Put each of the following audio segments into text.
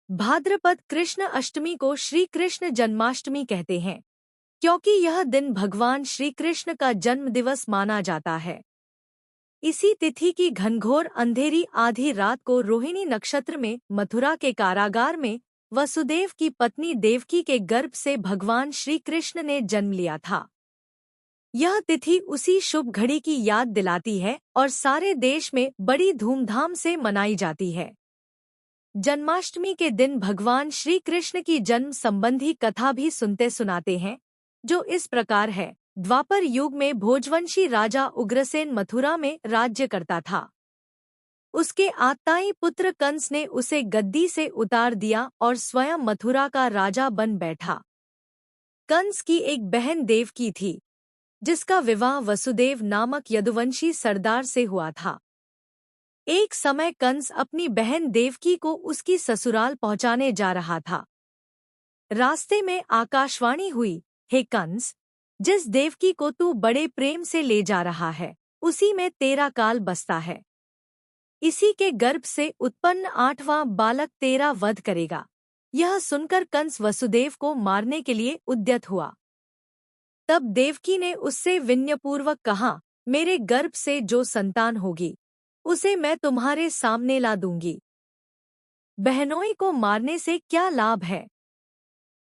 भाद्रपद कृष्ण अष्टमी को श्री कृष्ण जन्माष्टमी कहते हैं, क्योंकि यह दिन भगवान श्री कृष्ण का जन्म दिवस माना जाता है। इसी तिथि की घनघोर अंधेरी आधी रात को रोहिणी नक्षत्र में मथुरा के कारागार में वसुदेव की पत्नी देवकी के गर्भ से भगवान श्री कृष्ण ने जन्म लिया था। यह तिथि उसी शुभ घड़ी की याद दिलाती है और सारे देश में बड़ी धूमधाम से मनाई जाती है। जन्माष्टमी के दिन भगवान श्री कृष्ण की जन्म संबंधी कथा भी सुनते सुनाते हैं, जो इस प्रकार है। द्वापर युग में भोजवंशी राजा उग्रसेन मथुरा में राज्य करता था। उसके आताई पुत्र कंस ने उसे गद्दी से उतार दिया और स्वयं मथुरा का राजा बन बैठा। कंस की एक बहन देवकी थी, जिसका विवाह वसुदेव नामक यदुवंशी सरदार से हुआ था। एक समय कंस अपनी बहन देवकी को उसकी ससुराल पहुंचाने जा रहा था। रास्ते में आकाशवाणी हुई, हे कंस, जिस देवकी को तू बड़े प्रेम से ले जा रहा है, उसी में तेरा काल बसता है। इसी के गर्भ से उत्पन्न 8वां बालक तेरा वध करेगा। यह सुनकर कंस वसुदेव को मारने के लिए उद्यत हुआ। तब देवकी ने उससे विनयपूर्वक कहा, मेरे गर्भ से जो संतान होगी, उसे मैं तुम्हारे सामने ला दूंगी। बहनोई को मारने से क्या लाभ है?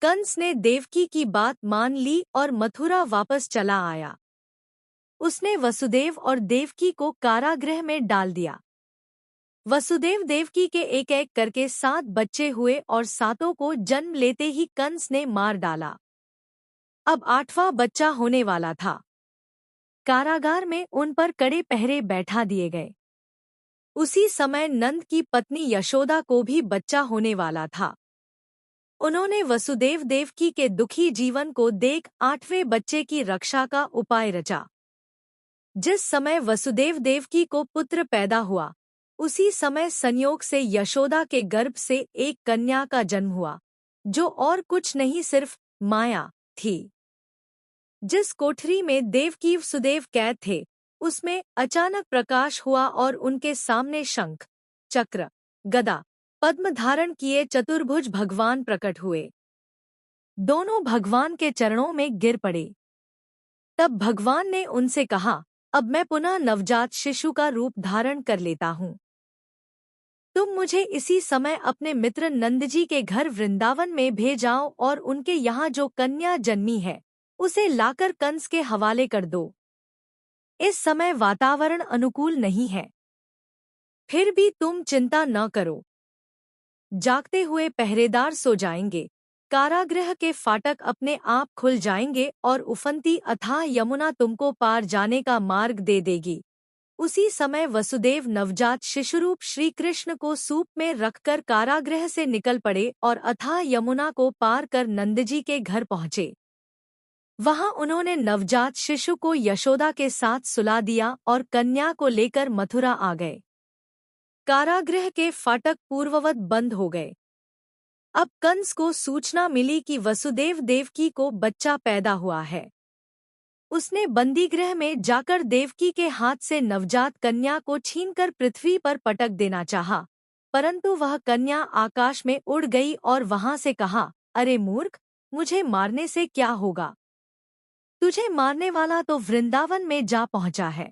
कंस ने देवकी की बात मान ली और मथुरा वापस चला आया। उसने वसुदेव और देवकी को कारागृह में डाल दिया। वसुदेव देवकी के एक एक करके 7 बच्चे हुए और सातों को जन्म लेते ही कंस ने मार डाला। अब 8वां बच्चा होने वाला था। कारागार में उन पर कड़े पहरे बैठा दिए गए। उसी समय नंद की पत्नी यशोदा को भी बच्चा होने वाला था। उन्होंने वसुदेव देवकी के दुखी जीवन को देख 8वें बच्चे की रक्षा का उपाय रचा। जिस समय वसुदेव देवकी को पुत्र पैदा हुआ, उसी समय संयोग से यशोदा के गर्भ से एक कन्या का जन्म हुआ, जो और कुछ नहीं सिर्फ माया थी। जिस कोठरी में देवकी वसुदेव कैद थे, उसमें अचानक प्रकाश हुआ और उनके सामने शंख, चक्र, गदा, पद्म धारण किए चतुर्भुज भगवान प्रकट हुए। दोनों भगवान के चरणों में गिर पड़े। तब भगवान ने उनसे कहा, अब मैं पुनः नवजात शिशु का रूप धारण कर लेता हूँ। तुम मुझे इसी समय अपने मित्र नंदजी के घर वृंदावन में भेजाओ और उनके यहाँ जो कन्या जन्मी है, उसे लाकर कंस के हवाले कर दो। इस समय वातावरण अनुकूल नहीं है, फिर भी तुम चिंता न करो। जागते हुए पहरेदार सो जाएंगे, कारागृह के फाटक अपने आप खुल जाएंगे और उफनती अथाह यमुना तुमको पार जाने का मार्ग दे देगी। उसी समय वसुदेव नवजात शिशुरूप श्री कृष्ण को सूप में रखकर कारागृह से निकल पड़े और अथाह यमुना को पार कर नंदजी के घर पहुँचे। वहां उन्होंने नवजात शिशु को यशोदा के साथ सुला दिया और कन्या को लेकर मथुरा आ गए। कारागृह के फाटक पूर्ववत बंद हो गए। अब कंस को सूचना मिली कि वसुदेव देवकी को बच्चा पैदा हुआ है। उसने बंदीगृह में जाकर देवकी के हाथ से नवजात कन्या को छीनकर पृथ्वी पर पटक देना चाहा, परंतु वह कन्या आकाश में उड़ गई और वहां से कहा, अरे मूर्ख, मुझे मारने से क्या होगा? तुझे मारने वाला तो वृंदावन में जा पहुंचा है।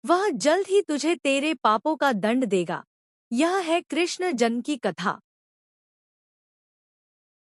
वह जल्द ही तुझे तेरे पापों का दंड देगा। यह है कृष्ण जन्म की कथा।